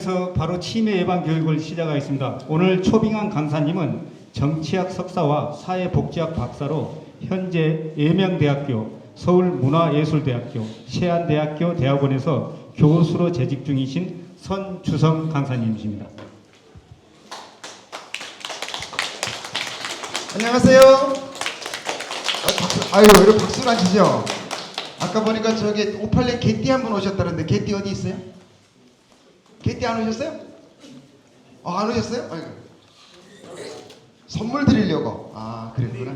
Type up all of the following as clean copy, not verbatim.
그래서 바로 치매 예방 교육을 시작하겠습니다. 오늘 초빙한 강사님은 정치학 석사와 사회복지학 박사로 현재 예명대학교, 서울문화예술대학교, 세안대학교 대학원에서 교수로 재직 중이신 선주성 강사님이십니다. 안녕하세요. 아유, 이렇게 박수를 안 치죠? 아까 보니까 저기 58년 개띠 한 분 오셨다는데 개띠 어디 있어요? 개띠 안 오셨어요? 안 오셨어요? 아이고. 선물 드리려고. 그랬구나.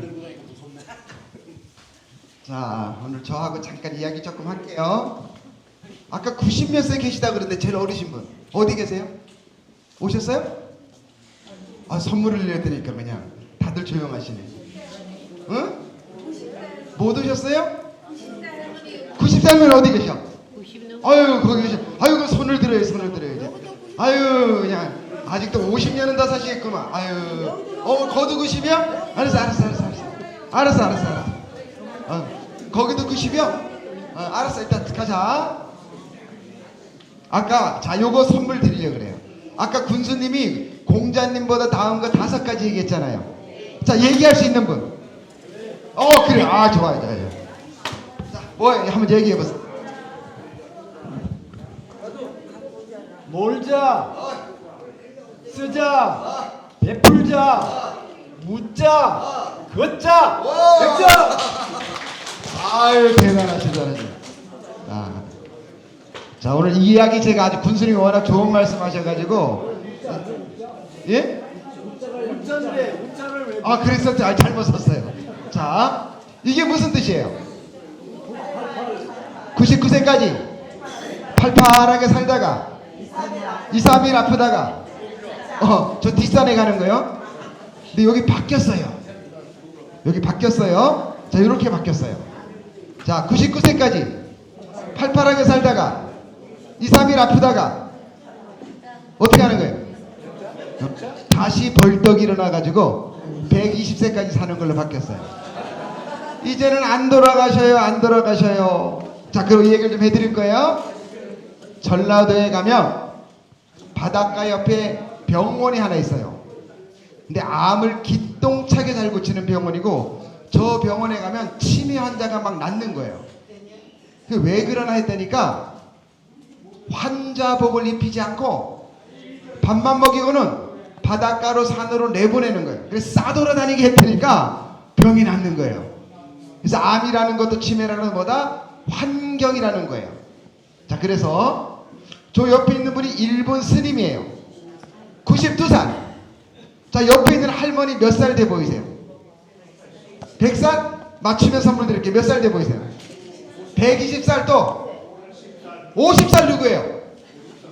자, 오늘 저하고 잠깐 이야기 조금 할게요. 아까 90몇 세 계시다 그러는데 제일 어리신 분 어디 계세요? 오셨어요? 선물을 드리니까 그냥 다들 조용하시네. 응? 못 오셨어요? 90살면 어디 계셔? 아유, 거기 계셔. 아유, 그 손을 들어요, 손을 들어요. 이제. 아유, 그냥 아직도 50년은 더 사시겠구만. 아유, 거두 90이요? 알았어. 거기도 90이요? 알았어, 일단 가자. 아까 자, 요거 선물 드리려고 그래요. 아까 군수님이 공자님보다 다음 거 5가지 얘기했잖아요. 자, 얘기할 수 있는 분. 그래. 좋아요. 자, 한번 얘기해보세요. 몰자, 쓰자, 베풀자, 묻자, 걷자, 백자. 아유, 대단하시다. 자, 오늘 이 이야기 제가 아주 군수님이 워낙 좋은 말씀 하셔가지고. 예? 묻자인데 묻자를 왜? 그랬었죠. 잘못 썼어요. 자, 이게 무슨 뜻이에요? 99세까지 팔팔하게 살다가 2, 3일 아프다가 저 뒷산에 가는 거요. 근데 여기 바뀌었어요. 자, 이렇게 바뀌었어요. 자, 99세까지 팔팔하게 살다가 2, 3일 아프다가 어떻게 하는 거예요? 다시 벌떡 일어나가지고 120세까지 사는 걸로 바뀌었어요. 이제는 안 돌아가셔요. 자, 그럼 이 얘기를 좀 해드릴 거예요. 전라도에 가면 바닷가 옆에 병원이 하나 있어요. 근데 암을 기똥차게 잘 고치는 병원이고, 저 병원에 가면 치매 환자가 막 낫는 거예요. 왜 그러나 했다니까, 환자복을 입히지 않고 밥만 먹이고는 바닷가로 산으로 내보내는 거예요. 그래서 싸돌아다니게 했다니까 병이 낫는 거예요. 그래서 암이라는 것도 치매라는 것도 뭐다? 환경이라는 거예요. 자, 그래서 저 옆에 있는 분이 일본 스님이에요. 92살. 자, 옆에 있는 할머니 몇 살 돼 보이세요? 100살? 맞추면 선물 드릴게요. 몇 살 돼 보이세요? 120살 또 50살 누구예요?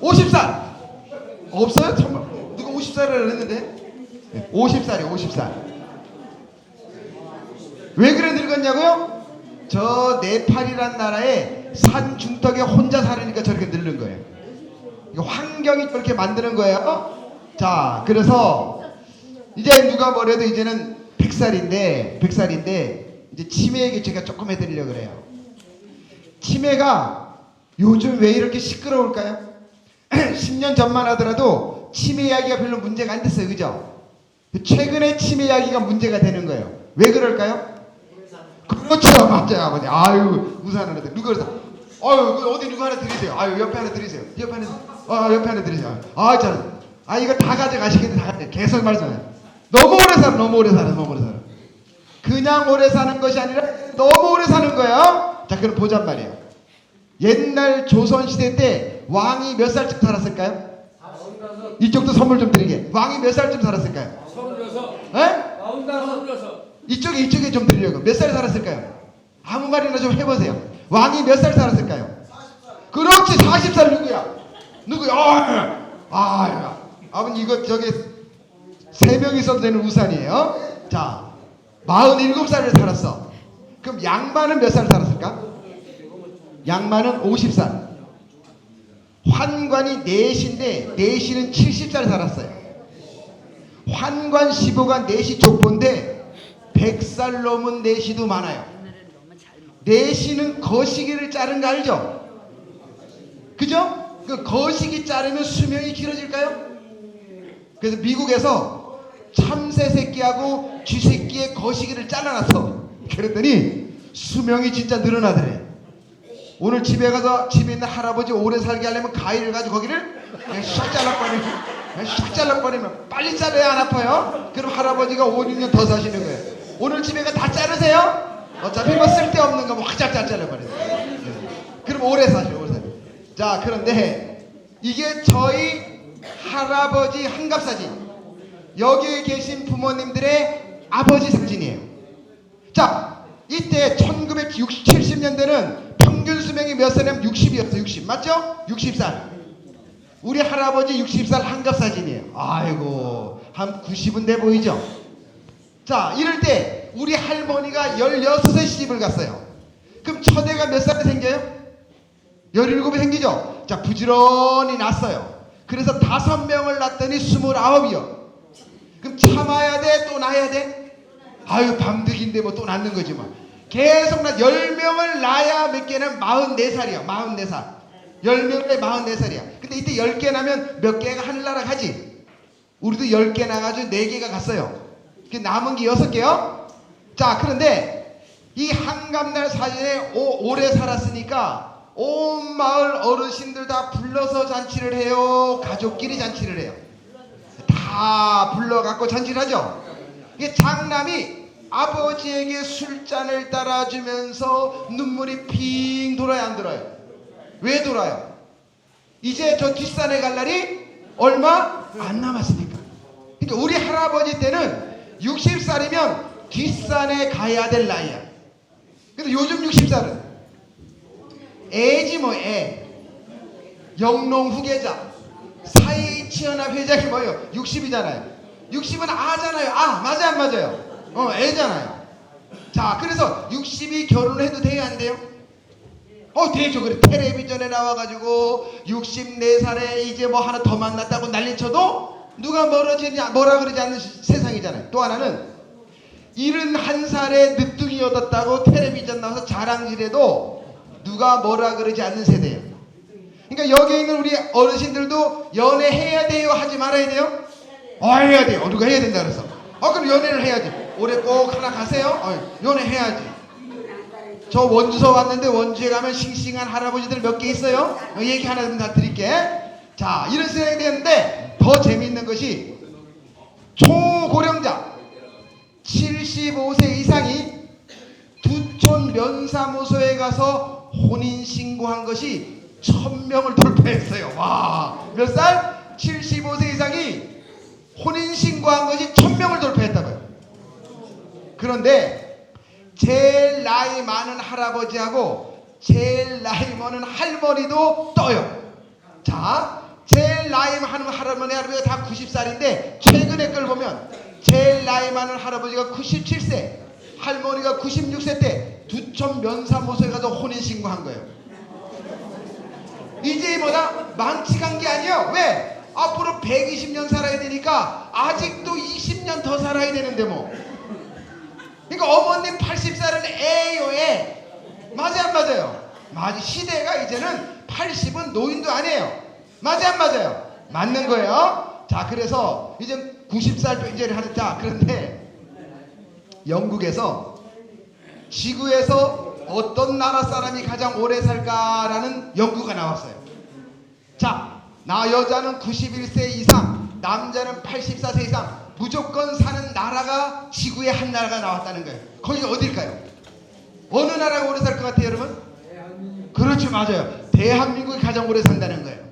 50살 없어요? 정말 누가 50살을 했는데? 50살이에요. 50살. 왜 그래 늙었냐고요? 저 네팔이란 나라에 산 중턱에 혼자 살으니까 저렇게 늙는 거예요. 환경이 저렇게 만드는 거예요. 자, 그래서 이제 누가 뭐래도 이제는 100살인데 이제 치매 얘기 제가 조금 해드리려고 그래요. 치매가 요즘 왜 이렇게 시끄러울까요? 10년 전만 하더라도 치매 이야기가 별로 문제가 안 됐어요. 그죠? 최근에 치매 이야기가 문제가 되는 거예요. 왜 그럴까요? 그렇죠. 맞아요, 아버지. 아유, 우산 하나 드리세요. 누가 그래서 어디 누가 하나 드리세요. 옆에 하나 드리세요. 옆에 하나 드리세요. 잘. 이거 다 가져가시겠네. 다 가져. 계속 말씀해요. 너무 오래 살아. 그냥 오래 사는 것이 아니라 너무 오래 사는 거예요. 자, 그럼 보잔 말이에요. 옛날 조선시대 때 왕이 몇 살쯤 살았을까요? 이쪽도 선물 좀 드리게. 왕이 몇 살쯤 살았을까요? 36. 에? 36. 이쪽에 좀 드리려고. 몇 살 살았을까요? 아무 말이나 좀 해보세요. 왕이 몇 살 살았을까요? 40살. 그렇지. 40살 누구야? 아버님 이거 저기 3명이 써도 되는 우산이에요. 자, 47살을 살았어. 그럼 양반은 몇 살 살았을까? 양반은 50살. 환관이 넷인데 넷이는 70살 살았어요. 환관 15가 넷이 족보인데 100살 넘은 넷이도 많아요. 넷이는 거시기를 자른 거 알죠? 그죠? 그 거시기 자르면 수명이 길어질까요? 그래서 미국에서 참새 새끼하고 쥐 새끼의 거시기를 잘라놨어. 그랬더니 수명이 진짜 늘어나더래. 오늘 집에 가서 집에 있는 할아버지 오래 살게 하려면 가위를 가지고 거기를 그냥 샥 잘라버리면 샥 잘라버리면 빨리 자르야 안 아파요? 그럼 할아버지가 5, 6년 더 사시는 거예요. 오늘 집에 가 다 자르세요? 어차피 뭐 쓸데없는 거 뭐 확짝짝 잘라버려요. 그럼 오래 사셔 오래 사셔. 자, 그런데 이게 저희 할아버지 한갑사진, 여기에 계신 부모님들의 아버지 사진이에요. 자, 이때 1970년대는 평균 수명이 몇 살이냐면 60이었어요. 60 맞죠? 60살. 우리 할아버지 60살 한갑사진이에요. 아이고, 한 90은 돼 보이죠? 자, 이럴 때 우리 할머니가 16세 시집을 갔어요. 그럼 첫애가 몇 살에 생겨요? 17에 생기죠? 자, 부지런히 낳았어요. 그래서 5명을 낳았더니 29이요. 그럼 참아야 돼? 또 낳아야 돼? 아유, 밤득인데 뭐 또 낳는 거지 뭐. 계속 10명을 낳아야 몇 개는 44살이야. 44살. 10명에 44살이야. 근데 이때 10개 나면 몇 개가 하늘나라 가지. 우리도 10개 나가지고 4개가 갔어요. 남은 게 6개요. 자, 그런데 이 한갑날 사진에 오래 살았으니까 온 마을 어르신들 다 불러서 잔치를 해요? 가족끼리 잔치를 해요? 다 불러갖고 잔치를 하죠. 이게 장남이 아버지에게 술잔을 따라주면서 눈물이 핑 돌아요, 안 돌아요? 왜 돌아요? 이제 저 뒷산에 갈 날이 얼마 안 남았으니까. 그러니까 우리 할아버지 때는 60살이면 뒷산에 가야 될 나이야. 근데 요즘 60살은 애지 뭐 애. 영농 후계자, 사회치연합 회장이 뭐예요? 60이잖아요. 60은 아잖아요. 아, 맞아요, 안 맞아요? 애잖아요. 자, 그래서 60이 결혼을 해도 돼요, 안 돼요? 되죠. 그래, 텔레비전에 나와가지고 64살에 이제 뭐 하나 더 만났다고 난리쳐도 누가 뭐라 그러지 않는 세상이잖아요. 또 하나는 71살에 늦둥이 얻었다고 텔레비전 나와서 자랑질해도 누가 뭐라 그러지 않는 세대예요. 그러니까 여기 있는 우리 어르신들도 연애해야 돼요? 하지 말아야 돼요? 해야 돼요. 누가 해야 된다 그래서. 그럼 연애를 해야지. 올해 꼭 하나 가세요? 연애해야지. 저 원주서 왔는데 원주에 가면 싱싱한 할아버지들 몇 개 있어요? 얘기 하나 다 드릴게. 자, 이런 생각이 되는데 더 재미있는 것이 초고령자 75세 이상이 두촌 면사무소에 가서 혼인신고한 것이 1000명을 돌파했어요. 와, 몇 살? 75세 이상이 혼인신고한 것이 1000명을 돌파했다고요. 그런데 제일 나이 많은 할아버지하고 제일 나이 많은 할머니도 떠요. 자, 제일 나이 많은 할아버지가 다 90살인데 최근에 걸 보면 제일 나이 많은 할아버지가 97세, 할머니가 96세 때 두촌 면사무소에 가서 혼인신고한 거예요. 이제 뭐다? 망치간 게 아니에요. 왜? 앞으로 120년 살아야 되니까 아직도 20년 더 살아야 되는데 뭐. 그러니까 어머님 80살은 애요, 애. 맞아요, 안 맞아요? 맞아. 시대가 이제는 80은 노인도 아니에요. 맞아요, 안 맞아요? 맞는 거예요. 자, 그래서 이제 90살 이제 하는. 자, 그런데 영국에서 지구에서 어떤 나라 사람이 가장 오래 살까라는 연구가 나왔어요. 자, 여자는 91세 이상, 남자는 84세 이상 무조건 사는 나라가 지구에 한 나라가 나왔다는 거예요. 거기가 어딜까요? 어느 나라가 오래 살 것 같아요, 여러분? 그렇죠, 맞아요. 대한민국이 가장 오래 산다는 거예요.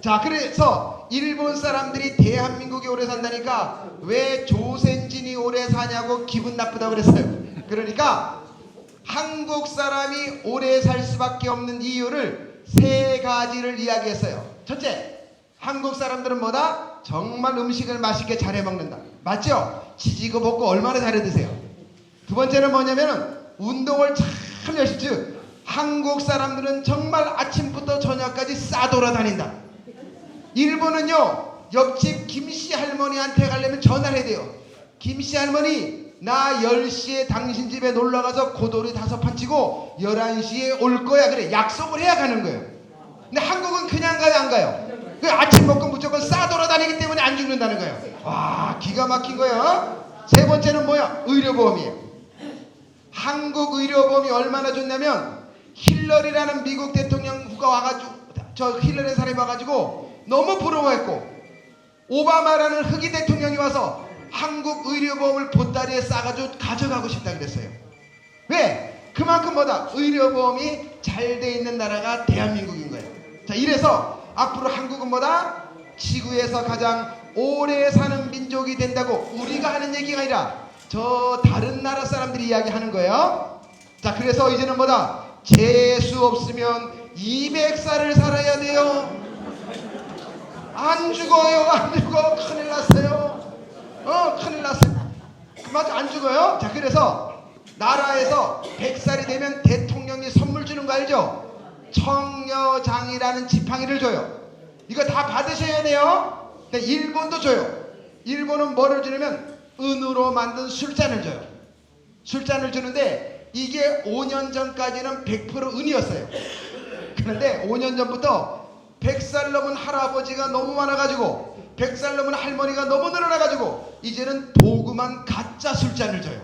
자, 그래서 일본 사람들이 대한민국이 오래 산다니까 왜 조센진이 오래 사냐고 기분 나쁘다고 그랬어요. 그러니까 한국 사람이 오래 살 수밖에 없는 이유를 3가지를 이야기했어요. 첫째, 한국 사람들은 뭐다? 정말 음식을 맛있게 잘해 먹는다. 맞죠? 지지고 볶고 얼마나 잘해 드세요. 두 번째는 뭐냐면은 운동을 참 열심히. 즉, 한국 사람들은 정말 아침부터 저녁까지 싸돌아다닌다. 일본은요, 옆집 김씨 할머니한테 가려면 전화를 해야 돼요. 김씨 할머니, 나 10시에 당신 집에 놀러가서 고돌이 5판 치고 11시에 올 거야. 그래, 약속을 해야 가는 거예요. 근데 한국은 그냥 가요, 안 가요? 그 아침 먹고 무조건 싸돌아다니기 때문에 안 죽는다는 거예요. 와, 기가 막힌 거예요. 세 번째는 뭐야? 의료보험이에요. 한국 의료보험이 얼마나 좋냐면 힐러리라는 미국 대통령 후가 와가지고 저 힐러리 사람이 와가지고 너무 부러워했고 오바마라는 흑인 대통령이 와서 한국 의료보험을 보따리에 싸가지고 가져가고 싶다 그랬어요. 왜? 그만큼 뭐다? 의료보험이 잘 돼 있는 나라가 대한민국인 거예요. 자, 이래서 앞으로 한국은 뭐다? 지구에서 가장 오래 사는 민족이 된다고 우리가 하는 얘기가 아니라 저 다른 나라 사람들이 이야기하는 거예요. 자, 그래서 이제는 뭐다? 재수 없으면 200살을 살아야 돼요. 안 죽어요, 안 죽어. 큰일 났어요. 큰일 났어요. 맞아, 안 죽어요. 자, 그래서 나라에서 100살이 되면 대통령이 선물 주는 거 알죠? 청려장이라는 지팡이를 줘요. 이거 다 받으셔야 돼요. 근데 일본도 줘요. 일본은 뭐를 주냐면 은으로 만든 술잔을 줘요. 술잔을 주는데 이게 5년 전까지는 100% 은이었어요. 그런데 5년 전부터 100살 넘은 할아버지가 너무 많아가지고 100살 넘은 할머니가 너무 늘어나가지고 이제는 도구만 가짜 술잔을 줘요.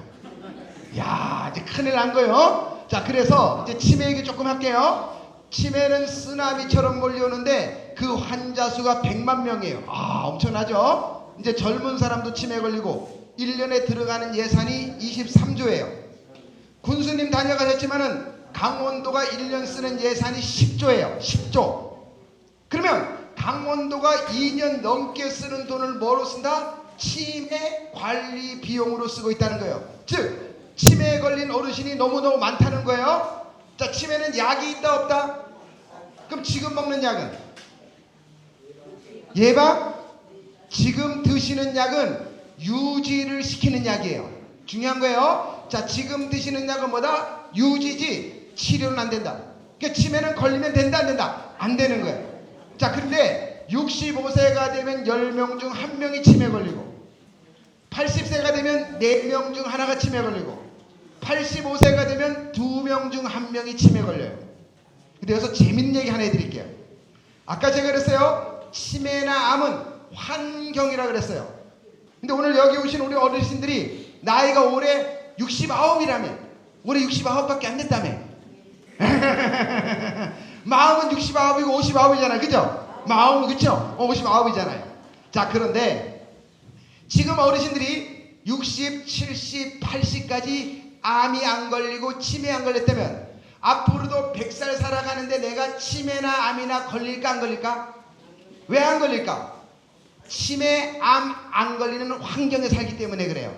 야, 이제 큰일 난 거예요. 자, 그래서 이제 치매 얘기 조금 할게요. 치매는 쓰나미처럼 몰려오는데 그 환자 수가 100만 명이에요. 아, 엄청나죠? 이제 젊은 사람도 치매 걸리고 1년에 들어가는 예산이 23조예요. 군수님 다녀가셨지만은 강원도가 1년 쓰는 예산이 10조예요. 10조. 그러면 강원도가 2년 넘게 쓰는 돈을 뭐로 쓴다? 치매 관리 비용으로 쓰고 있다는 거예요. 즉 치매에 걸린 어르신이 너무너무 많다는 거예요. 자, 치매는 약이 있다 없다? 그럼 지금 먹는 약은? 예방? 지금 드시는 약은 유지를 시키는 약이에요. 중요한 거예요. 자, 지금 드시는 약은 뭐다? 유지지 치료는 안 된다. 그러니까 치매는 걸리면 된다 안 된다? 안 되는 거예요. 자, 그런데 65세가 되면 10명 중 1명이 치매 걸리고 80세가 되면 4명 중 하나가 치매 걸리고 85세가 되면 2명 중 1명이 치매 걸려요. 근데 여기서 재밌는 얘기 하나 해드릴게요. 아까 제가 그랬어요. 치매나 암은 환경이라 그랬어요. 근데 오늘 여기 오신 우리 어르신들이 나이가 올해 69이라며. 올해 69밖에 안 됐다며. 마음은 69이고 59이잖아요. 그죠? 마음은 그쵸? 59이잖아요. 자, 그런데 지금 어르신들이 60, 70, 80까지 암이 안 걸리고 치매 안 걸렸다면 앞으로도 100살 살아가는데 내가 치매나 암이나 걸릴까 안 걸릴까? 왜 안 걸릴까? 치매, 암 안 걸리는 환경에 살기 때문에 그래요.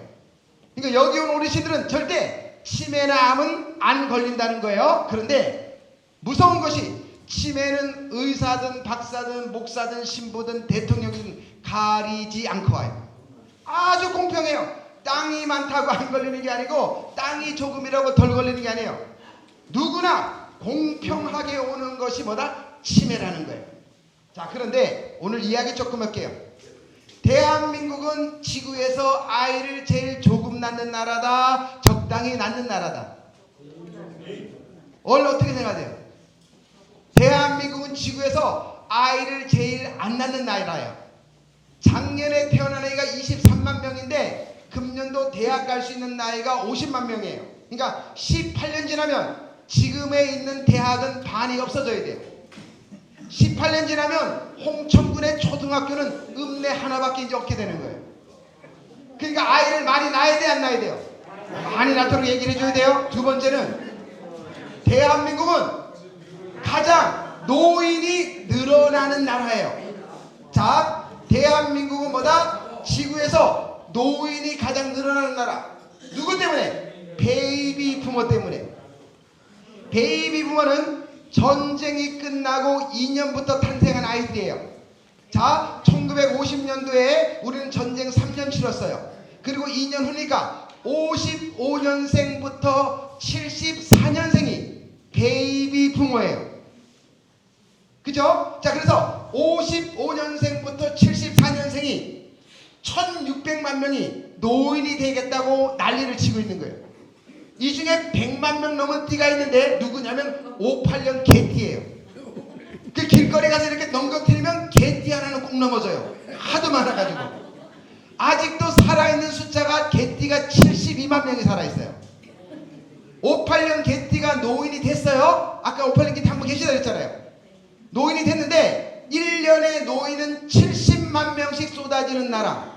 그러니까 여기 온 어르신들은 절대 치매나 암은 안 걸린다는 거예요. 그런데 무서운 것이 치매는 의사든 박사든 목사든 신부든 대통령이든 가리지 않고 와요. 아주 공평해요. 땅이 많다고 안 걸리는 게 아니고 땅이 조금이라고 덜 걸리는 게 아니에요. 누구나 공평하게 오는 것이 뭐다? 치매라는 거예요. 자, 그런데 오늘 이야기 조금 할게요. 대한민국은 지구에서 아이를 제일 조금 낳는 나라다, 적당히 낳는 나라다. 원래 어떻게 생각하세요? 대한민국은 지구에서 아이를 제일 안 낳는 나라예요. 작년에 태어난 아이가 23만 명인데 금년도 대학 갈 수 있는 나이가 50만 명이에요. 그러니까 18년 지나면 지금에 있는 대학은 반이 없어져야 돼요. 18년 지나면 홍천군의 초등학교는 읍내 하나밖에 이제 없게 되는 거예요. 그러니까 아이를 많이 낳아야 돼, 안 낳아야 돼요? 많이 낳도록 얘기를 해줘야 돼요. 두 번째는 대한민국은 가장 노인이 늘어나는 나라예요. 자, 대한민국은 뭐다? 지구에서 노인이 가장 늘어나는 나라. 누구 때문에? 베이비 부모 때문에. 베이비 부모는 전쟁이 끝나고 2년부터 탄생한 아이들이에요. 자, 1950년도에 우리는 전쟁 3년 치렀어요. 그리고 2년 후니까 55년생부터 74년생이 베이비 부모예요. 그죠? 자, 그래서 55년생부터 74년생이 1600만 명이 노인이 되겠다고 난리를 치고 있는 거예요. 이 중에 100만 명 넘은 띠가 있는데 누구냐면 58년 개띠예요. 그 길거리 가서 이렇게 넘겨뜨리면 개띠 하나는 꼭 넘어져요. 하도 많아가지고. 아직도 살아있는 숫자가 개띠가 72만 명이 살아있어요. 586 개띠가 노인이 됐어요. 아까 586 개띠 한 분 계시다 그랬잖아요. 노인이 됐는데 1년에 노인은 70만 명씩 쏟아지는 나라,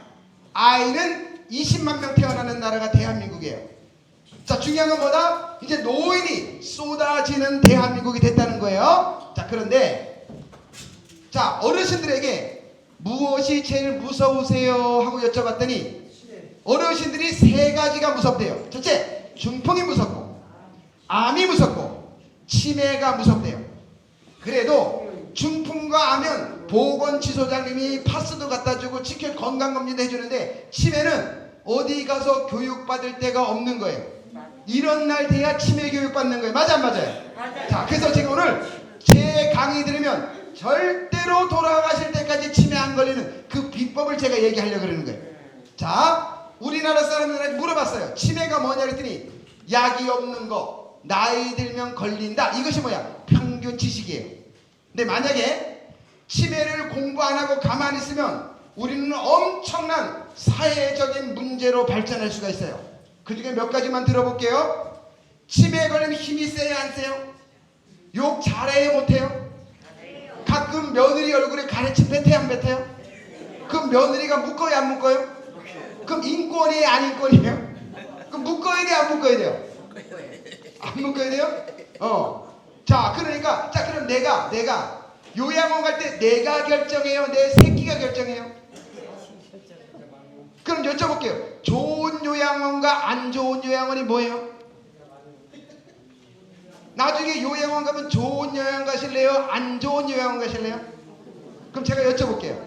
아이는 20만 명 태어나는 나라가 대한민국이에요. 자, 중요한 건 뭐다? 이제 노인이 쏟아지는 대한민국이 됐다는 거예요. 자, 그런데 자, 어르신들에게 무엇이 제일 무서우세요? 하고 여쭤봤더니 어르신들이 세 가지가 무섭대요. 첫째, 중풍이 무섭고, 암이 무섭고, 치매가 무섭대요. 그래도 중풍과 암은 보건지소장님이 파스도 갖다주고 치켜 건강검진도 해주는데, 치매는 어디 가서 교육받을 데가 없는 거예요. 이런 날 돼야 치매 교육받는 거예요. 맞아 안 맞아요? 자, 그래서 제가 오늘 제 강의 들으면 절대로 돌아가실 때까지 치매 안 걸리는 그 비법을 제가 얘기하려고 그러는 거예요. 자, 우리나라 사람들한테 물어봤어요. 치매가 뭐냐 그랬더니 약이 없는 거, 나이 들면 걸린다. 이것이 뭐야? 평균 지식이에요. 근데 만약에 치매를 공부 안 하고 가만히 있으면 우리는 엄청난 사회적인 문제로 발전할 수가 있어요. 그 중에 몇 가지만 들어볼게요. 치매에 걸리면 힘이 세요, 안 세요? 욕 잘해요, 못해요? 가끔 며느리 얼굴에 가래침 뱉어요, 안 뱉어요? 그럼 며느리가 묶어요, 안 묶어요? 그럼 인권이에요, 안 인권이에요? 그럼 묶어야 돼요, 안 묶어야 돼요? 안 묶어야 돼요? 자, 그러니까, 자, 그럼 내가 요양원 갈 때 내가 결정해요, 내 새끼가 결정해요? 그럼 여쭤볼게요. 좋은 요양원과 안 좋은 요양원이 뭐예요? 나중에 요양원 가면 좋은 요양원 가실래요? 안 좋은 요양원 가실래요? 그럼 제가 여쭤볼게요.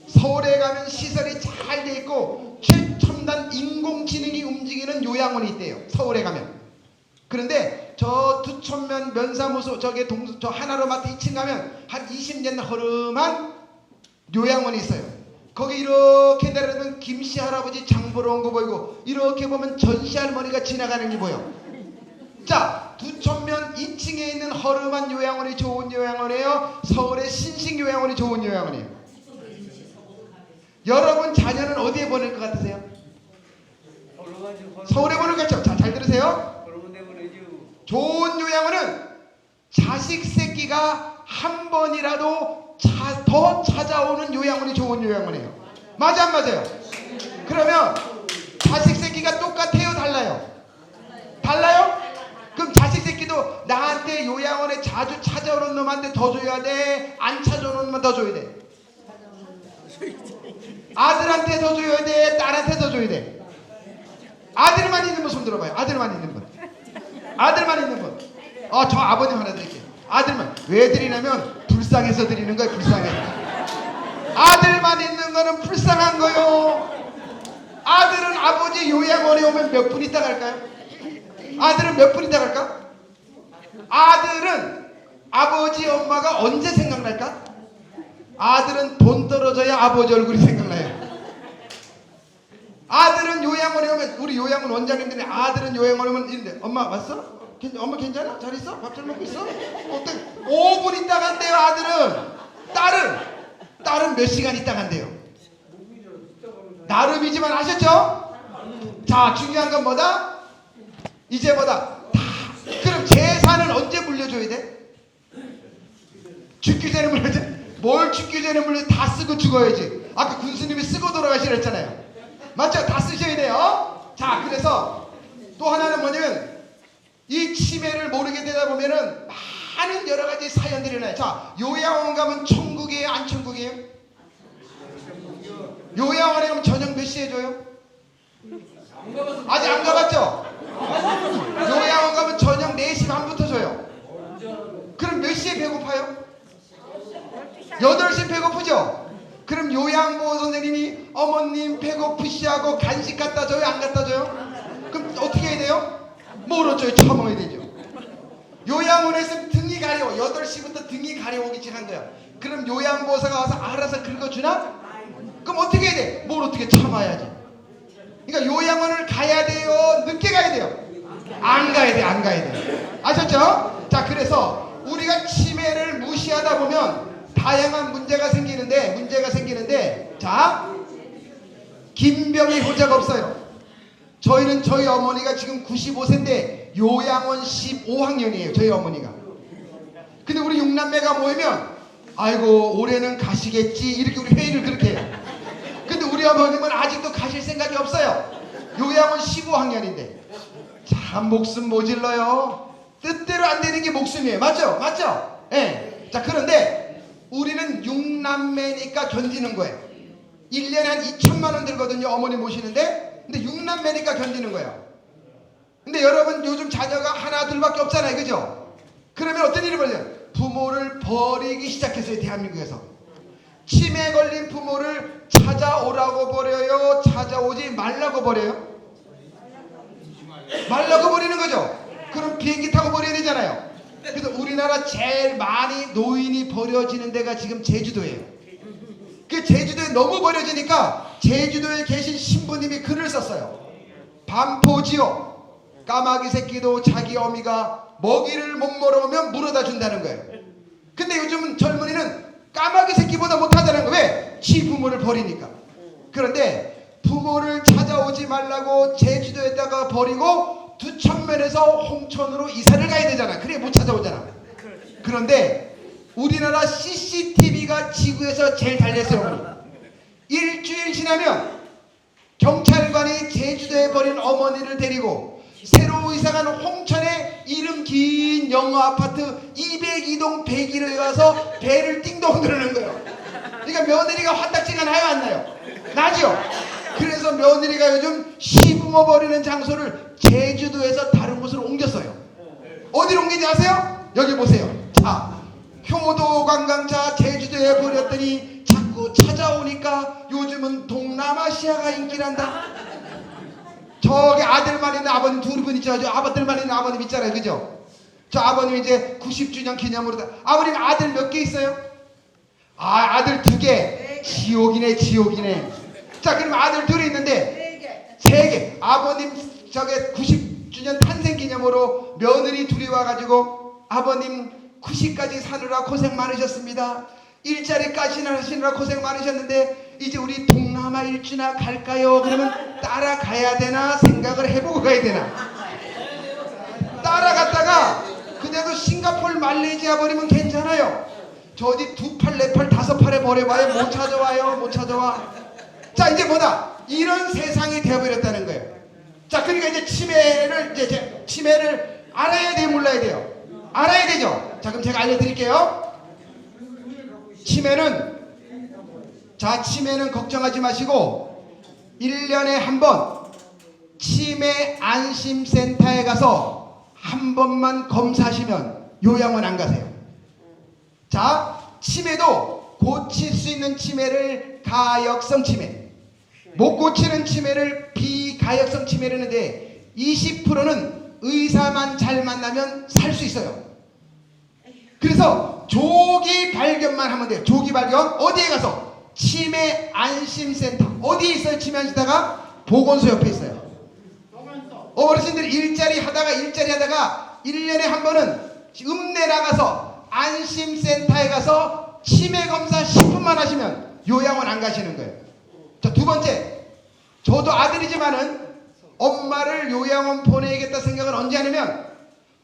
서울에 가면 시설이 잘 돼 있고 최첨단 인공지능이 움직이는 요양원이 있대요. 서울에 가면. 그런데 저 두천면 면사무소 저 하나로마트 2층 가면 한 20년 허름한 요양원이 있어요. 거기 이렇게 내려가면 김씨 할아버지 장 보러 온 거 보이고 이렇게 보면 전씨 할머니가 지나가는 게 보여. 자, 두천면 2층에 있는 허름한 요양원이 좋은 요양원이에요? 서울의 신식 요양원이 좋은 요양원이에요? 여러분 자녀는 어디에 보낼 것 같으세요? 서울에 보낼 것 같죠? 자, 잘 들으세요. 좋은 요양원은 자식 새끼가 한 번이라도 더 찾아오는 요양원이 좋은 요양원이에요. 맞아 안 맞아요? 그러면 자식 새끼가 똑같아요, 달라요? 달라요? 그럼 자식 새끼도 나한테 요양원에 자주 찾아오는 놈한테 더 줘야 돼? 안 찾아오는 놈만 더 줘야 돼? 아들한테 더 줘야 돼? 딸한테 더 줘야 돼? 아들만 있는 분 손 들어봐요. 아들만 있는 분. 아들만 있는 분. 저 아버님 하나 드릴게요. 아들만. 왜 드리냐면 불쌍해서 드리는 거예요. 불쌍해서. 아들만 있는 거는 불쌍한 거요. 아들은 아버지 요양원에 오면 몇 분 있다 갈까요? 아들은 몇 분 있다 갈까? 아들은 아버지 엄마가 언제 생각날까? 아들은 돈 떨어져야 아버지 얼굴이 생각나요. 아들은 요양원에 오면, 우리 요양원 원장님들이 아들은 요양원에 오면 이런데, 엄마 왔어? 엄마 괜찮아? 잘 있어? 밥 잘 먹고 있어? 어때? 5분 있다 간대요. 아들은. 딸은 몇 시간 있다 간대요. 나름이지만 아셨죠? 자, 중요한 건 뭐다? 이제 뭐다? 그럼 재산은 언제 물려줘야 돼? 죽기 전에 물려줘? 뭘 죽기 전에 물려줘? 다 쓰고 죽어야지. 아까 군수님이 쓰고 돌아가시라 했잖아요. 맞죠? 다 쓰셔야 돼요. 자, 그래서 또 하나는 뭐냐면 이 치매를 모르게 되다 보면은 많은 여러 가지 사연들이 나요. 자, 요양원 가면 천국이에요, 안 천국이에요? 요양원에 가면 저녁 몇 시에 줘요? 아직 안 가봤죠? 요양원 가면 저녁 4시 반부터 줘요. 그럼 몇 시에 배고파요? 8시 배고프죠? 그럼 요양보호 선생님이 어머님 배고프시하고 간식 갖다 줘요? 안 갖다 줘요? 그럼 어떻게 해야 돼요? 뭘 어쩌요? 처먹어야 되죠. 요양원에서 등이 가려워. 8시부터 등이 가려오기 시작한 거야. 그럼 요양보호사가 와서 알아서 긁어주나? 그럼 어떻게 해야 돼? 뭘 어떻게 참아야지. 그러니까 요양원을 가야 돼요? 늦게 가야 돼요? 안 가야 돼, 안 가야 돼. 아셨죠? 자, 그래서 우리가 치매를 무시하다 보면 다양한 문제가 생기는데 자, 김병희 호자가 없어요. 저희는 저희 어머니가 지금 95세인데 요양원 15학년이에요. 저희 어머니가. 근데 우리 6남매가 모이면 아이고 올해는 가시겠지 이렇게 우리 회의를 그렇게 해요. 근데 우리 어머님은 아직도 가실 생각이 없어요. 요양원 15학년인데 참 목숨 모질러요. 뜻대로 안 되는 게 목숨이에요. 맞죠? 맞죠? 예. 자, 그런데 우리는 6남매니까 견디는 거예요. 1년에 한 2천만 원 들거든요. 어머니 모시는데. 근데 6남매니까 견디는 거예요. 근데 여러분 요즘 자녀가 하나 둘밖에 없잖아요. 그죠? 그러면 어떤 일이 벌어져요? 부모를 버리기 시작했어요. 대한민국에서. 치매 걸린 부모를 찾아오라고 버려요? 찾아오지 말라고 버려요? 말라고 버리는 거죠. 그럼 비행기 타고 버려야 되잖아요. 그래서 우리나라 제일 많이 노인이 버려지는 데가 지금 제주도예요. 그 제주도에 너무 버려지니까 제주도에 계신 신부님이 글을 썼어요. 반포지요. 까마귀 새끼도 자기 어미가 먹이를 못 먹으면 물어다 준다는 거예요. 근데 요즘은 젊은이는 까마귀 새끼보다 못하다는 거예요. 왜? 지 부모를 버리니까. 그런데 부모를 찾아오지 말라고 제주도에다가 버리고 두천면에서 홍천으로 이사를 가야 되잖아. 그래 못 찾아오잖아. 그런데 우리나라 CCTV가 지구에서 제일 달렸어요. 일주일 지나면 경찰관이 제주도에 버린 어머니를 데리고 새로 이사간 홍천에 이름 긴 영어 아파트 202동 101호에 와서 배를 띵동 들르는 거예요. 그러니까 며느리가 화딱지가 나요 안 나요? 나죠? 그래서 며느리가 요즘 시부모 버리는 장소를 제주도에서 다른 곳으로 옮겼어요. 어디로 옮긴지 아세요? 여기 보세요. 자, 효도 관광차 제주도에 버렸더니 자꾸 찾아오니까 요즘은 동남아시아가 인기란다. 저기 아들만 있는 아버님 두 분 있죠. 저 아들만 있는 아버님 있잖아요. 그죠? 저 아버님 이제 90주년 기념으로 아버님 아들 몇 개 있어요? 아, 아들 2개. 지옥이네 지옥이네. 자, 그럼 아들 둘이 있는데 3개. 아버님 저게 90주년 탄생 기념으로 며느리 둘이 와가지고 아버님 90까지 사느라 고생 많으셨습니다. 일자리까지 하시느라 고생 많으셨는데 이제 우리 동남아 일주나 갈까요? 그러면 따라가야 되나 생각을 해보고 가야 되나? 따라갔다가 그래도 싱가포르 말레이시아 버리면 괜찮아요. 저 어디 2팔 4팔 5팔에 버려봐요. 못 찾아와요. 못 찾아와. 자, 이제 뭐다? 이런 세상이 되어버렸다는 거예요. 자, 그러니까 이제 치매를 알아야 돼요? 몰라야 돼요? 알아야 되죠? 자, 그럼 제가 알려드릴게요. 치매는 걱정하지 마시고 1년에 한 번 치매 안심센터에 가서 한 번만 검사하시면 요양원 안 가세요. 자, 치매도 고칠 수 있는 치매를 가역성 치매, 못 고치는 치매를 비가역성 치매를 하는데 20%는 의사만 잘 만나면 살 수 있어요. 그래서 조기 발견만 하면 돼요. 조기 발견. 어디에 가서? 치매 안심센터. 어디에 있어요? 치매 안심센터가? 보건소 옆에 있어요. 어르신들 일자리 하다가 1년에 한 번은 읍내 나가서 안심센터에 가서 치매 검사 10분만 하시면 요양원 안 가시는 거예요. 자, 2번째. 저도 아들이지만은 엄마를 요양원 보내야겠다 생각을 언제 하냐면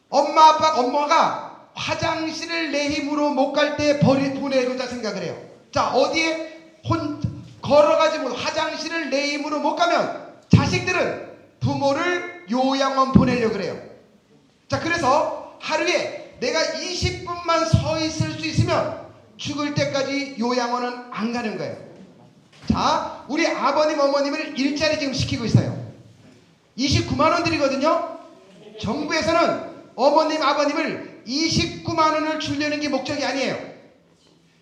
엄마가 화장실을 내 힘으로 못 갈 때 보내고자 생각을 해요. 자, 어디에 걸어가지고 화장실을 내 힘으로 못 가면 자식들은 부모를 요양원 보내려고 그래요. 자, 그래서 하루에 내가 20분만 서 있을 수 있으면 죽을 때까지 요양원은 안 가는 거예요. 자, 우리 아버님 어머님을 일자리 지금 시키고 있어요. 29만 원 드리거든요. 정부에서는 어머님 아버님을 29만 원을 주려는 게 목적이 아니에요.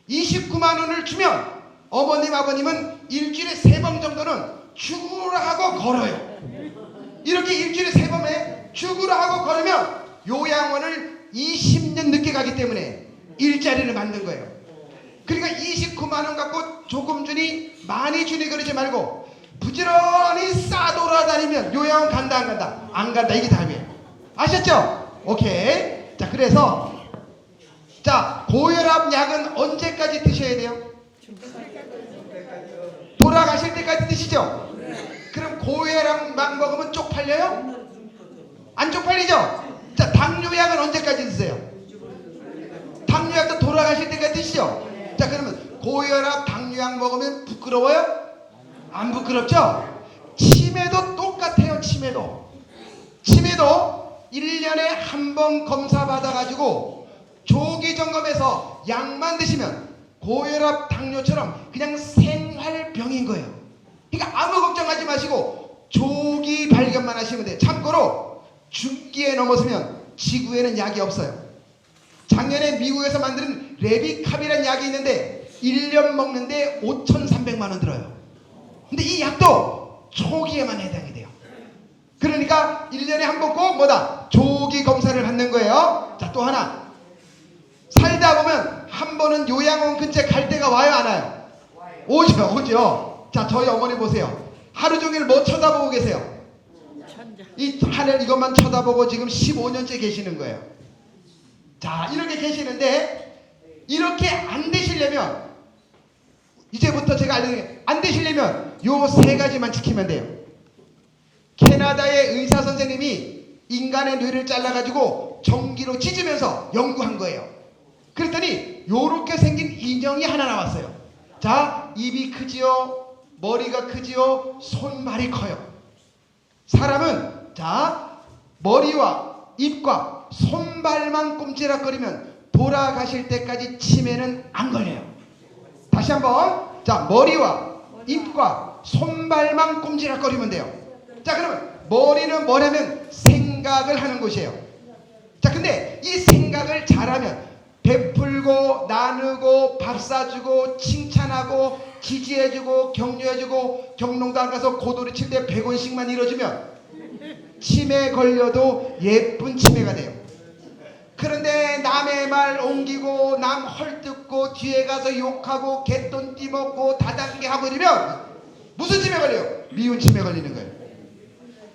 29만 원을 주면 어머님 아버님은 일주일에 3번 정도는 죽으라 하고 걸어요. 이렇게 일주일에 3번에 죽으라 하고 걸으면 요양원을 20년 늦게 가기 때문에 일자리를 만든 거예요. 그러니까 29만 원 갖고 조금 주니 많이 주니 그러지 말고 부지런히 싸돌아다니면 요양원 간다 안 간다? 안 간다. 이게 답이에요. 아셨죠? 오케이. 자, 그래서 자, 고혈압 약은 언제까지 드셔야 돼요? 돌아가실 때까지 드시죠? 그럼 고혈압 약 먹으면 쪽팔려요? 안 쪽팔리죠? 자, 당뇨약은 언제까지 드세요? 당뇨약도 돌아가실 때까지 드시죠? 자, 그러면 고혈압 당뇨약 먹으면 부끄러워요? 안 부끄럽죠? 치매도 똑같아요. 치매도 1년에 한 번 검사 받아가지고 조기 점검해서 약만 드시면 고혈압 당뇨처럼 그냥 생활병인 거예요. 그러니까 아무 걱정하지 마시고 조기 발견만 하시면 돼요. 참고로 중기에 넘어서면 지구에는 약이 없어요. 작년에 미국에서 만든 레비캅이라는 약이 있는데 1년 먹는데 5,300만 원 들어요. 근데 이 약도 초기에만 해당이 돼요. 그러니까 1년에 한 번 꼭 뭐다? 조기 검사를 받는 거예요. 자, 또 하나. 살다 보면 한 번은 요양원 근처에 갈 때가 와요, 안 와요? 오죠. 자, 저희 어머니 보세요. 하루 종일 뭐 쳐다보고 계세요? 이 하늘 이것만 쳐다보고 지금 15년째 계시는 거예요. 자, 이렇게 계시는데 이렇게 안 되시려면 이제부터 제가 알려드릴게요. 안 되시려면 요 세 가지만 지키면 돼요. 캐나다의 의사 선생님이 인간의 뇌를 잘라가지고 전기로 찢으면서 연구한 거예요. 그랬더니 요렇게 생긴 인형이 하나 나왔어요. 자, 입이 크지요, 머리가 크지요, 손발이 커요. 사람은 자, 머리와 입과 손발만 꼼지락거리면 돌아가실 때까지 치매는 안 걸려요. 다시 한번. 자, 머리와 입과 손발만 꼼지락거리면 돼요. 자, 그러면 머리는 뭐냐면 생각을 하는 곳이에요. 자, 근데 이 생각을 잘하면 베풀고 나누고 밥 사주고 칭찬하고 지지해주고 격려해주고 경농당 가서 고도리 칠 때 100원씩만 잃어주면 치매 걸려도 예쁜 치매가 돼요. 그런데 남의 말 옮기고 남 헐뜯고 뒤에 가서 욕하고 개돈 띠먹고 다단계 하고 이러면 무슨 치매 걸려요? 미운 치매 걸리는 거예요.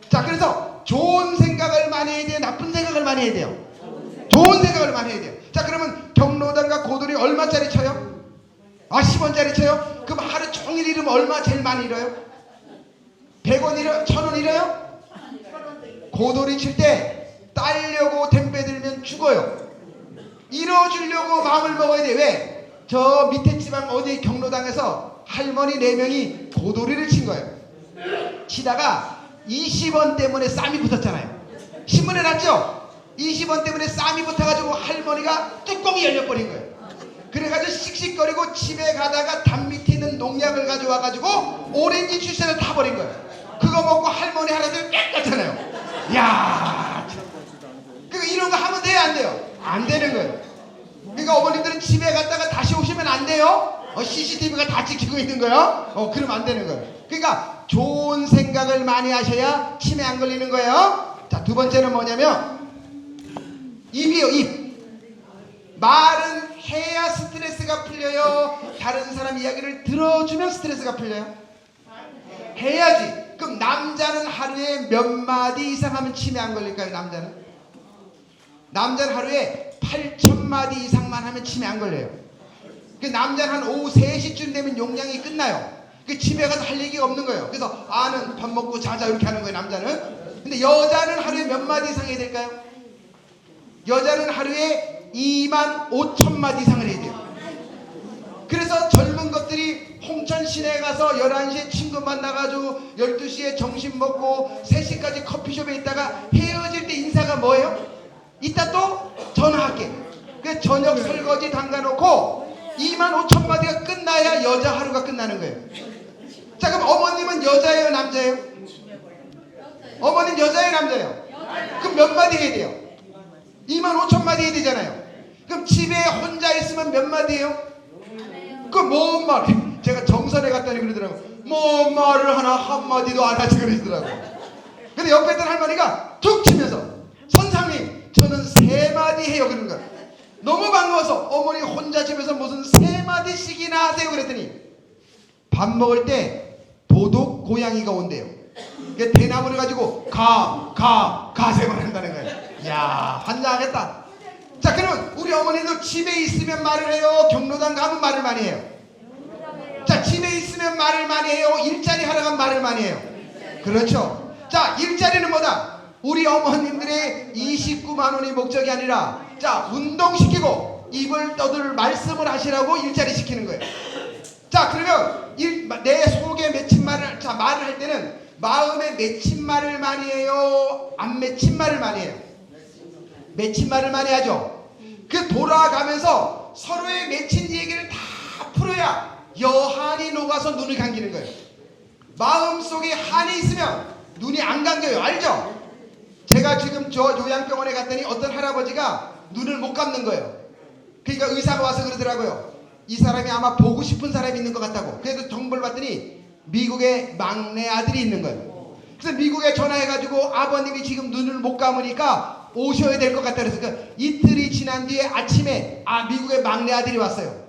자, 그래서 좋은 생각을 많이 해야 돼요? 나쁜 생각을 많이 해야 돼요? 좋은 생각을 많이 해야 돼요. 자, 그러면 경로당과 고돌이 얼마짜리 쳐요? 10원짜리 쳐요? 그럼 하루 종일 잃으면 얼마 제일 많이 잃어요? 100원 잃어요? 1000원 잃어요? 고돌이 칠 때 따려고 댐배 들면 죽어요. 잃어주려고 마음을 먹어야 돼. 왜? 저 밑에 지방 어디 경로당에서 할머니 4명이 고돌이를 친 거예요. 치다가 20원 때문에 쌈이 붙었잖아요. 신문에 났죠? 20원 때문에 쌈이 붙어가지고 할머니가 뚜껑이 열려버린 거예요. 그래가지고 씩씩거리고 집에 가다가 담 밑에 있는 농약을 가져와가지고 오렌지 주스를 타버린 거예요. 그거 먹고 할머니 하나들 깨끗하잖아요. 야, 그러니까 이런 거 하면 돼요, 안 돼요? 안 되는 거예요. 그러니까 어머님들은 집에 갔다가 다시 오시면 안 돼요. CCTV가 다 찍히고 있는 거예요. 그러면 안 되는 거예요. 그러니까 좋은 생각을 많이 하셔야 치매 안 걸리는 거예요. 자, 두 번째는 뭐냐면 입이요, 입. 말은 해야 스트레스가 풀려요? 다른 사람 이야기를 들어주면 스트레스가 풀려요? 해야지. 그럼 남자는 하루에 몇 마디 이상 하면 치매 안 걸릴까요? 남자는 하루에 8,000마디 이상만 하면 치매 안 걸려요. 그 남자는 한 오후 3시쯤 되면 용량이 끝나요. 그 집에 가서 할 얘기가 없는 거예요. 그래서 아는 밥 먹고 자자 이렇게 하는 거예요, 남자는. 근데 여자는 하루에 몇 마디 이상 해야 될까요? 여자는 하루에 25,000마디 이상을 해야 돼요. 그래서 젊은 것들이 홍천 시내에 가서 11시에 친구 만나가지고 12시에 점심 먹고 3시까지 커피숍에 있다가 헤어질 때 인사가 뭐예요? 이따 또 전화할게. 그 저녁 설거지 담가놓고 25,000마디가 끝나야 여자 하루가 끝나는 거예요. 자, 그럼 어머님은 여자예요, 남자예요? 어머님 여자예요, 남자예요? 그럼 몇 마디 해야 돼요? 25,000마디 해야 되잖아요. 그럼 집에 혼자 있으면 몇 마디예요? 그 뭔 말? 제가 정선에 갔더니 그러더라고. 뭔 말을 하나 한마디도 안 하지 그러시더라고. 근데 옆에 있던 할머니가 툭 치면서 선생님 저는 3마디 해요 그런 거야. 너무 반가워서 어머니 혼자 집에서 무슨 3마디씩이나 하세요 그랬더니 밥 먹을 때 도둑 고양이가 온대요. 대나무를 가지고 가세만 한다는 거예요. 이야, 환장하겠다. 자, 그러면 우리 어머니도 집에 있으면 말을 해요? 경로당 가면 말을 많이 해요? 자, 집에 있으면 말을 많이 해요? 일자리 하러 가면 말을 많이 해요? 그렇죠. 자, 일자리는 뭐다? 우리 어머님들의 29만 원이 목적이 아니라, 자, 운동시키고 입을 떠들 말씀을 하시라고 일자리 시키는 거예요. 자, 그러면 내 속에 맺힌 말을, 자, 말을 할 때는 마음에 맺힌 말을 많이 해요? 안 맺힌 말을 많이 해요? 맺힌 말을 많이 하죠. 그 돌아가면서 서로의 맺힌 얘기를 다 풀어야 여한이 녹아서 눈을 감기는 거예요. 마음속에 한이 있으면 눈이 안 감겨요. 알죠? 제가 지금 저 요양병원에 갔더니 어떤 할아버지가 눈을 못 감는 거예요. 그러니까 의사가 와서 그러더라고요. 이 사람이 아마 보고 싶은 사람이 있는 것 같다고. 그래서 정보를 봤더니 미국에 막내 아들이 있는 거예요. 그래서 미국에 전화해가지고 아버님이 지금 눈을 못 감으니까 오셔야 될 것 같다 그래서 그 이틀이 지난 뒤에 아침에 미국의 막내 아들이 왔어요.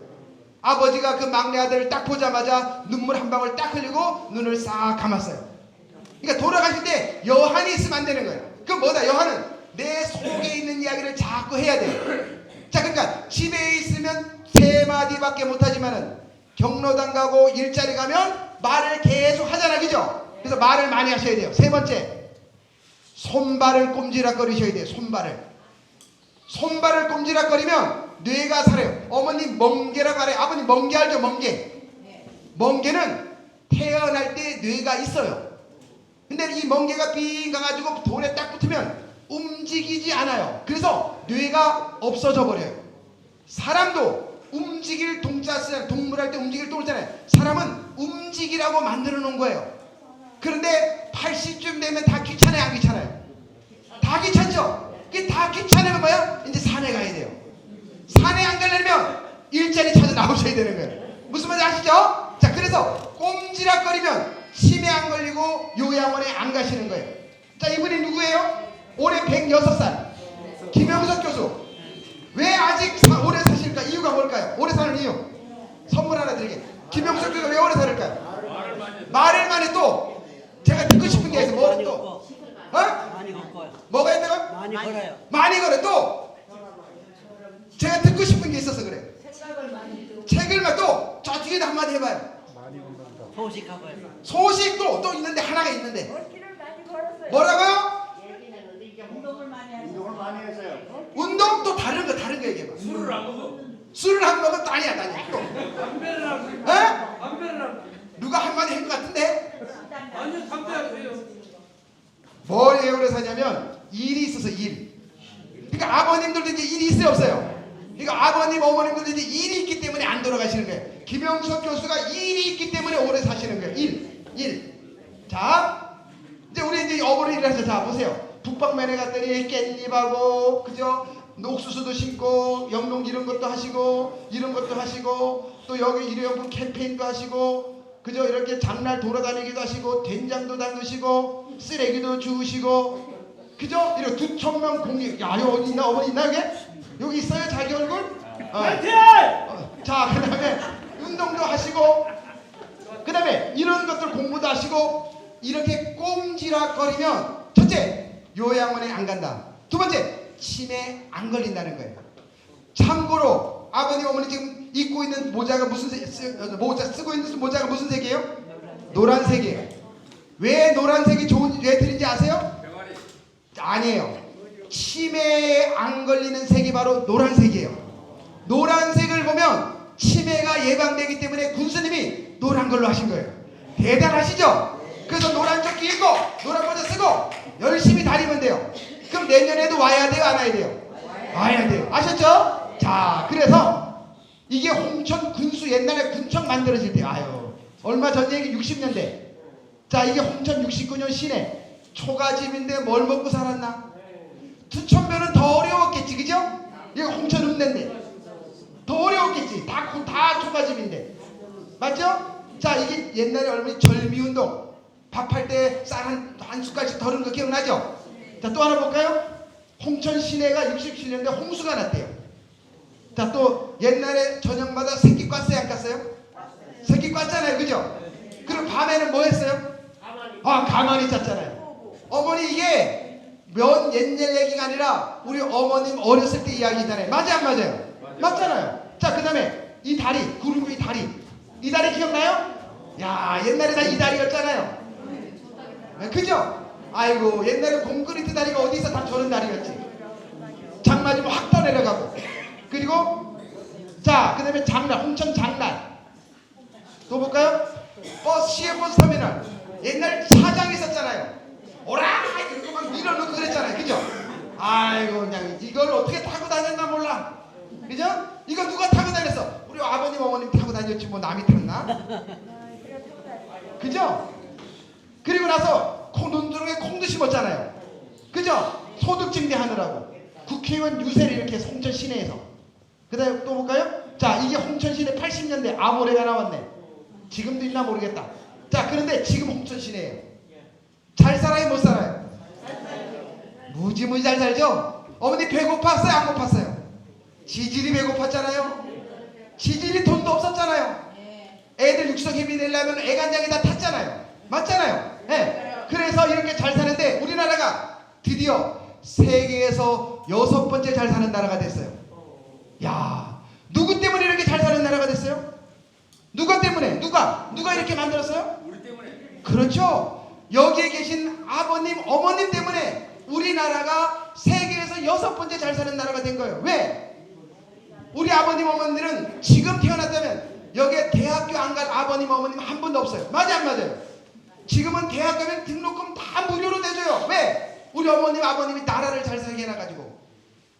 아버지가 그 막내 아들을 딱 보자마자 눈물 한 방울 딱 흘리고 눈을 싹 감았어요. 그러니까 돌아가실 때 여한이 있으면 안 되는 거예요. 그 뭐다? 여한은 내 속에 있는 이야기를 자꾸 해야 돼요. 자, 그러니까 집에 있으면 세 마디밖에 못하지만은 경로당 가고 일자리 가면 말을 계속 하잖아, 그죠? 그래서 말을 많이 하셔야 돼요. 세 번째, 손발을 꼼지락거리셔야 돼요. 손발을 꼼지락거리면 뇌가 살아요. 어머님 멍게라고 알아요. 아버님 멍게 알죠? 멍게는 태어날 때 뇌가 있어요. 근데 이 멍게가 빙 가가지고 돌에 딱 붙으면 움직이지 않아요. 그래서 뇌가 없어져 버려요. 사람도 움직일 동자 쓰잖아요. 동물 할 때 움직일 동을 쓰잖아요. 사람은 움직이라고 만들어 놓은 거예요. 그런데 80쯤 되면 다 귀찮아요, 안 귀찮아요? 다 귀찮죠? 그게 다 귀찮으면 뭐야? 이제 산에 가야 돼요. 산에 안 가려면 일자리 찾아 나오셔야 되는 거예요. 무슨 말인지 아시죠? 자, 그래서 꼼지락거리면 치매 안 걸리고 요양원에 안 가시는 거예요. 자, 이분이 누구예요? 올해 106살 김영석 교수. 왜 아직 오래 사실까? 이유가 뭘까요? 오래 사는 이유 선물 하나 드리게. 김영석 교수가 왜 오래 살을까요? 말을 많이 또 제가 듣고 싶은 게 있어요. 뭐 또? 많이 걷고요. 뭐가 있다고? 많이 걸어요. 많이 걸어. 또 제가 듣고 싶은 게 있어서 그래. 책을 또 저 뒤에도 한마디 해봐요. 소식하고요. 소식도 또 있는데 하나가 있는데 길을 많이 걸었어요. 뭐라고요? 운동을 많이 하세요. 운동 또 다른 거 얘기해봐. 술을 안 먹어. 술을 안 먹으면 또 아니야. 또 담배를 안 피워. 에? 담배를 안 피워. 누가 한마디 한 것 같은데? 아니요, 담배 안 피워. 뭘 왜 오래 사냐면 일이 있어서 일. 그러니까 아버님들도 이제 일이 있어요, 없어요? 그러니까 아버님, 어머님들도 이제 일이 있기 때문에 안 돌아가시는 거예요. 김영석 교수가 일이 있기 때문에 오래 사시는 거예요. 일. 자, 이제 우리 이제 어머니를 해서 자 보세요. 북방면에 갔더니 깻잎하고 그죠? 옥수수도 심고 영농 이런 것도 하시고 이런 것도 하시고 또 여기 일회용품 캠페인도 하시고 그죠? 이렇게 장날 돌아다니기도 하시고 된장도 담그시고 쓰레기도 주우시고 그죠? 이렇게 2,000명 공익. 야, 여기 있나? 어머니 있나 여기? 여기 있어요? 자기 얼굴? 자, 그 다음에 운동도 하시고 그 다음에 이런 것들 공부도 하시고 이렇게 꼼지락거리면 첫째, 요양원에 안 간다. 두 번째, 치매 안 걸린다는 거예요. 참고로 아버님, 어머니 지금 입고 있는 모자가 무슨 쓰고 있는 모자가 무슨 색이에요? 노란색이에요. 왜 노란색이 왜 틀린지 아세요? 아니에요. 치매에 안 걸리는 색이 바로 노란색이에요. 노란색을 보면 치매가 예방되기 때문에 군수님이 노란 걸로 하신 거예요. 대단하시죠? 그래서 노란 조끼 입고 노란 모자 쓰고 열심히 다니면 돼요. 그럼 내년에도 와야 돼요, 안 와야 돼요? 와야 돼요. 아셨죠? 자, 그래서 이게 홍천 군수, 옛날에 군청 만들어질 때, 얼마 전 얘기 60년대. 자, 이게 홍천 69년 시내 초가집인데 뭘 먹고 살았나? 투천면은 더 어려웠겠지, 그죠? 이거 홍천 읍내인데 더 어려웠겠지. 다 초가집인데, 맞죠? 자, 이게 옛날에 얼마나 절미운동, 밥할 때 쌀 한 숟갈씩 덜은 거 기억나죠? 자, 또 하나 볼까요? 홍천 시내가 67년대 홍수가 났대요. 자, 또 옛날에 저녁마다 새끼 깠어요, 안 깠어요? 새끼 깠잖아요, 그죠? 그리고 밤에는 뭐 했어요? 가만히 잤잖아요. 어머니, 이게 옛날 얘기가 아니라 우리 어머님 어렸을 때 이야기잖아요. 맞아요, 안 맞아요? 맞잖아요. 자, 그 다음에 이 다리, 구름 위 다리. 이 다리 기억나요? 야, 옛날에 다 이 다리였잖아요. 네, 그죠? 아이고, 옛날에 콘크리트 다리가 어디서 다 저런 다리였지. 장 맞으면 확 떠내려가고. 그리고 자, 그 다음에 장날, 홍천 장날. 또 볼까요? 시외버스 터미널. 옛날 사장 있었잖아요. 오라! 이러고 막 밀어넣고 그랬잖아요. 그죠? 아이고, 그냥 이걸 어떻게 타고 다녔나 몰라. 그죠? 이거 누가 타고 다녔어? 우리 아버님, 어머님 타고 다녔지 뭐 남이 탔나? 그죠? 그리고 나서 눈두렁에 콩도 심었잖아요. 그죠? 소득 증대하느라고. 국회의원 유세를 이렇게 해서 홍천 시내에서. 그 다음에 또 볼까요? 자, 이게 홍천 시내 80년대 아모레가 나왔네. 지금도 있나 모르겠다. 자, 그런데 지금 홍천 시내예요. 잘 살아요, 못 살아요? 무지무지 잘 살죠? 어머니 배고팠어요, 안 고팠어요? 지질이 배고팠잖아요. 지질이 돈도 없었잖아요. 애들 육성회비 내려면 애간장에 다 탔잖아요. 맞잖아요. 네. 그래서 이렇게 잘 사는데 우리나라가 드디어 세계에서 6번째 잘 사는 나라가 됐어요. 야, 누구 때문에 이렇게 잘 사는 나라가 됐어요? 누가 때문에? 누가 이렇게 만들었어요? 우리 때문에. 그렇죠. 여기에 계신 아버님, 어머님 때문에 우리나라가 세계에서 6번째 잘 사는 나라가 된 거예요. 왜? 우리 아버님, 어머님들은 지금 태어났다면 여기에 대학교 안 갈 아버님, 어머님 한 분도 없어요. 맞아, 안 맞아요? 지금은 대학 가면 등록금 다 무료로 내줘요. 왜? 우리 어머님, 아버님이 나라를 잘 살게 해놔가지고.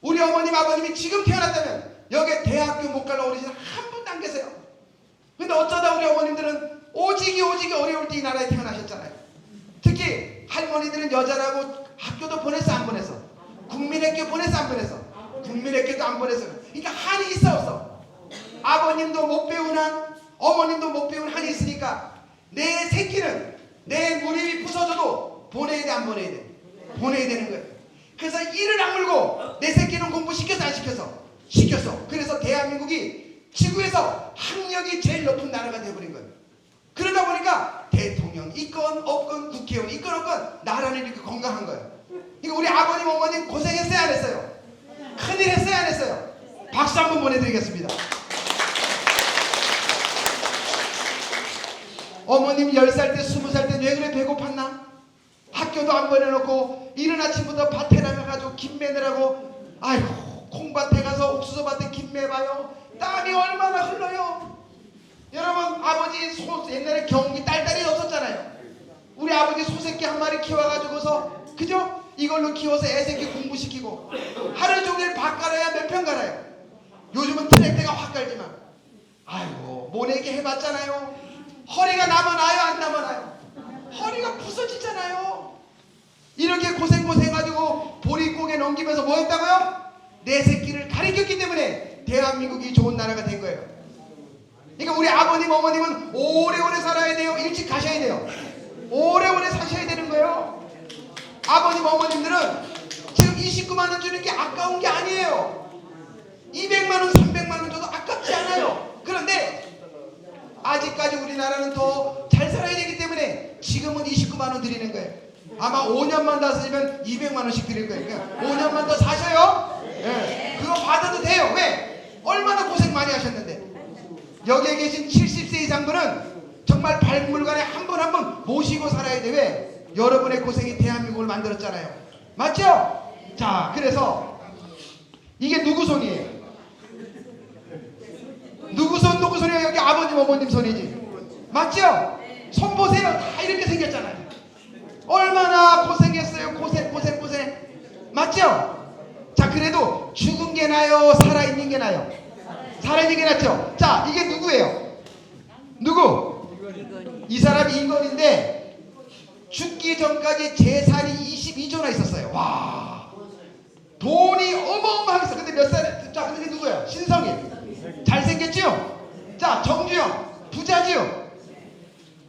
우리 어머님, 아버님이 지금 태어났다면 여기에 대학교 못 갈 어르신 한 분도 안 계세요. 근데 어쩌다 우리 어머님들은 오직이 어려울 때 이 나라에 태어나셨잖아요. 특히 할머니들은 여자라고 학교도 보냈어, 안 보냈어? 국민학교 보냈어, 안 보냈어? 국민학교도 안 보냈어. 그러니까 한이 있어, 없어? 아버님도 못 배운 한, 어머님도 못 배운 한이 있으니까 내 새끼는 내 무릎이 부서져도 보내야 돼, 안 보내야 돼? 보내야 되는 거예요. 그래서 이를 악물고 내 새끼는 공부 시켜서 안 시켜서? 시켰어. 그래서 대한민국이 지구에서 학력이 제일 높은 나라가 되어버린 거예요. 그러다 보니까 대통령 있건 없건 국회의원 있건 없건 나라는 이렇게 건강한 거예요. 그러니까 우리 아버님, 어머님 고생했어요, 안 했어요? 큰일 했어요, 안 했어요? 박수 한번 보내드리겠습니다. 어머님 10살 때, 20살 때 왜 그래 배고팠나? 학교도 안 보내놓고 이른 아침부터 밭에 나가가지고 김매 내라고. 아이고, 콩밭에 가서 옥수수밭에 김매 봐요. 땀이 얼마나 흘러요. 여러분, 아버지 옛날에 경기 딸딸이 없었잖아요. 우리 아버지 소새끼 한 마리 키워가지고서, 그죠? 이걸로 키워서 애새끼 공부시키고 하루 종일 밭 갈아야 몇 평 갈아요. 요즘은 트랙터가 확 갈지만, 아이고, 모내기 해봤잖아요. 허리가 남아나요, 안 남아나요? 허리가 부서지잖아요. 이렇게 고생해가지고 보릿고개 넘기면서 뭐 했다고요? 내 새끼를 가르쳤기 때문에 대한민국이 좋은 나라가 된 거예요. 그러니까 우리 아버님, 어머님은 오래오래 살아야 돼요? 일찍 가셔야 돼요? 오래오래 사셔야 되는 거예요. 아버님, 어머님들은 지금 29만 원 주는 게 아까운 게 아니에요. 200만 원, 300만 원 줘도 아깝지 않아요. 그런데 아직까지 우리나라는 더 잘 살아야 되기 때문에 지금은 29만 원 드리는 거예요. 아마 5년만 더 쓰면 200만 원씩 드릴 거예요. 그러니까 5년만 더 사셔요. 네. 그거 받아도 돼요. 왜? 얼마나 고생 많이 하셨는데. 여기에 계신 70세 이상 분은 정말 박물관에 한 분 한 분 모시고 살아야 돼. 왜? 여러분의 고생이 대한민국을 만들었잖아요. 맞죠? 자, 그래서 이게 누구 손이에요? 누구 손이에요? 여기 아버님, 어머님 손이지. 맞죠? 손 보세요. 다 이렇게 생겼잖아요. 얼마나 고생했어요. 고생. 맞죠? 자, 그래도 죽은 게 나요? 살아있는 게 나요? 살아있는 게 낫죠? 자, 이게 누구예요? 누구? 이 사람이 이건인데 죽기 전까지 재산이 22조나 있었어요. 와, 돈이 어마어마하게 있어. 근데 몇 살에? 자, 근데 누구야? 신성일. 잘생겼죠? 자, 정주영. 부자지요?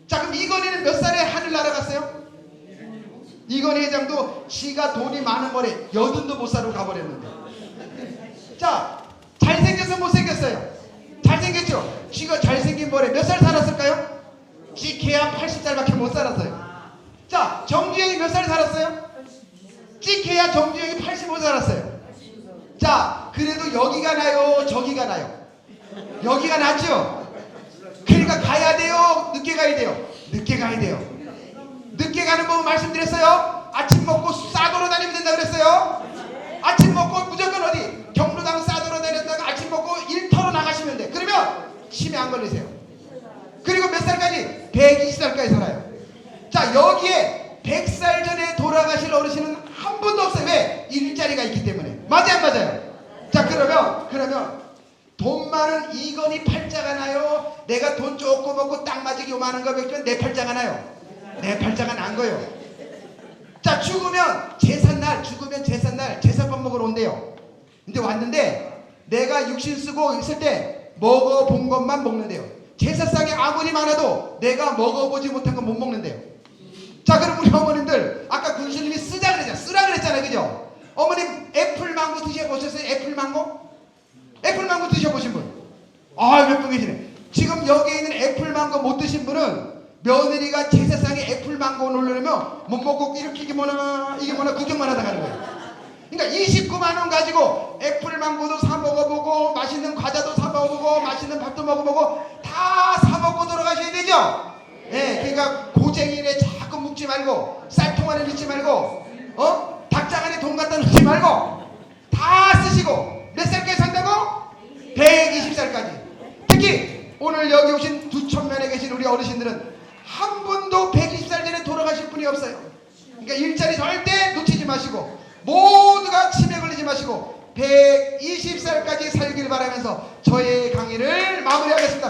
자, 그럼 이건희는 몇 살에 하늘 날아갔어요? 이건희 회장도 지가 돈이 많은 거래 80도 못 살고 가버렸는데. 자, 잘생겨서 못생겼어요? 잘생겼죠? 지가 잘생긴 거래 몇 살 살았을까요? 지 걔 한 80살밖에 못 살았어요. 자, 정주영이 몇 살 살았어요? 끔찍해야 정주영이 85세 살았어요. 자, 그래도 여기가 나요, 저기가 나요? 여기가 낫죠? 그러니까 가야 돼요, 늦게 가야 돼요? 늦게 가야 돼요. 늦게 가는 법 말씀드렸어요? 아침 먹고 싸돌아 다니면 된다 그랬어요? 아침 먹고 무조건 어디? 경로당 싸돌아 다녔다가 아침 먹고 일터로 나가시면 돼. 그러면 치매 안 걸리세요. 그리고 몇 살까지? 120살까지 살아요. 자, 여기에 100살 전에 돌아가실 어르신은 한 분도 없어요. 왜? 일자리가 있기 때문에. 맞아요, 안 맞아요? 자, 그러면 돈 많은 이건희 팔자가 나요? 내가 돈 조금 먹고 딱 맞으기 요만한 거 먹으면 내 팔자가 나요? 내 팔자가 난 거예요. 자, 죽으면 제삿날 제삿밥 먹으러 온대요. 근데 왔는데 내가 육신 쓰고 있을 때 먹어본 것만 먹는데요. 제사상에 아무리 많아도 내가 먹어보지 못한 건 못 먹는데요. 자, 그럼 우리 어머님들 아까 군수님이 쓰라 그랬잖아요, 그죠? 어머님 애플망고 드셔보셨어요? 애플망고 드셔보신 분? 몇 분 계시네. 지금 여기 있는 애플망고 못 드신 분은 며느리가 제사상에 애플망고 놓으려면 못 먹고 이렇게 이게 뭐나 구경만 하다 가는 거예요. 그러니까 29만 원 가지고 애플망고도 사 먹어보고 맛있는 과자도 사 먹어보고 맛있는 밥도 먹어보고 다 사 먹고 돌아가셔야 되죠. 예, 그러니까 고쟁이네 자꾸 묵지 말고 쌀통 안에 넣지 말고 닭장 안에 돈 갖다 넣지 말고 다 쓰시고 몇 살까지 산다고? 120살까지. 특히 오늘 여기 오신 2,000명에 계신 우리 어르신들은 한 분도 120살 전에 돌아가실 분이 없어요. 그러니까 일자리 절대 놓치지 마시고 모두가 치매 걸리지 마시고 120살까지 살길 바라면서 저의 강의를 마무리하겠습니다.